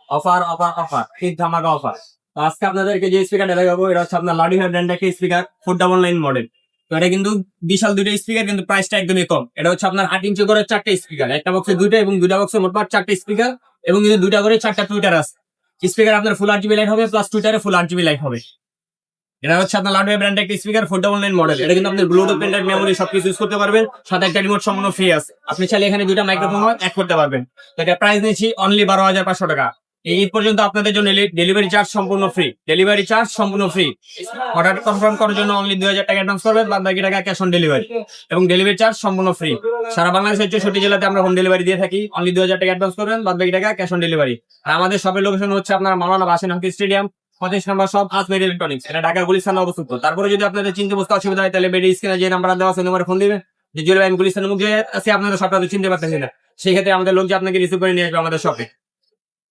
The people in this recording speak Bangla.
অফার অফার অফার ঈদ ধামাকা অফার। তো আজকে আপনাদেরকে যে স্পিকারটা দেখাবো এটা হচ্ছে আপনার লাউডিফায়ার ব্র্যান্ড একটা স্পিকার 499 মডেল। তো এটা কিন্তু বিশাল দুইটা স্পিকার, কিন্তু প্রাইসটা একদমই কম। এটা হচ্ছে আপনার 8 ইঞ্চি করে 4টে স্পিকার, একটা বক্সে দুইটা এবং দুইটা বক্সে মোটমাট 4টে স্পিকার, এবং কিন্তু দুইটা করে 4টা টুইটার আছে। স্পিকার আপনার ফুল আরজিবি লাইট হবে, প্লাস টুইটারে ফুল আরজিবি লাইট হবে। এটা হচ্ছে আপনার লাউডওয়েভ ব্র্যান্ড একটা স্পিকার 499 মডেল। এটা কিন্তু আপনি ব্লুটুথ, পেন ড্রাইভ, মেমোরি সবকিছু ইউজ করতে পারবেন, সাথে একটা রিমোট সম্পূর্ণ ফ্রি আছে। আপনি চাইলে এখানে দুইটা মাইক্রোফোন অ্যাড করতে পারবেন। তো এটা প্রাইস নিচ্ছি অনলি 12,500 টাকা। এই ঈদ পর্যন্ত আপনাদের জন্য ডেলিভারি চার্জ সম্পূর্ণ ফ্রি, ডেলিভারি চার্জ সম্পূর্ণ ফ্রি। অর্ডার কনফার্ম করার জন্য অনলি 2,000 টাকা অ্যাডভান্স করবেন, বাদ বাকি টাকা ক্যাশ অন ডেলিভারি, এবং ডেলিভারি চার্জ সম্পূর্ণ ফ্রি। সারা বাংলাদেশের 64 জেলাতে আমরা হোম ডেলিভারি দিয়ে থাকি। অনলি 2,000 টাকা অ্যাডভান্স করবেন, বাদ বাকি টাকা ক্যাশ অন ডেলিভারি। আর আমাদের শপের লোকেশন হচ্ছে আপনার মাওলানা ভাসানী হকি স্টেডিয়াম, 25 নম্বর শপ, আজমের ইলেকট্রনিক্স। এটা ঢাকার গুলিস্তানে অবস্থিত। তারপরে যদি আপনাদের চিনতে বুঝতে অসুবিধা হয়, তাহলে বেডি স্ক্রিনে যে নাম্বার দেওয়া আছে নম্বরে ফোন দিবেন, যে জুয়েল ভাই আমি গুলিস্তানের মুখে আছি, আপনাদের সবটা চিনতে পারতেছি না, সেই ক্ষেত্রে আমাদের লোক যে আপনাকে রিসিভ করে নিয়ে আসবে আমাদের শপে।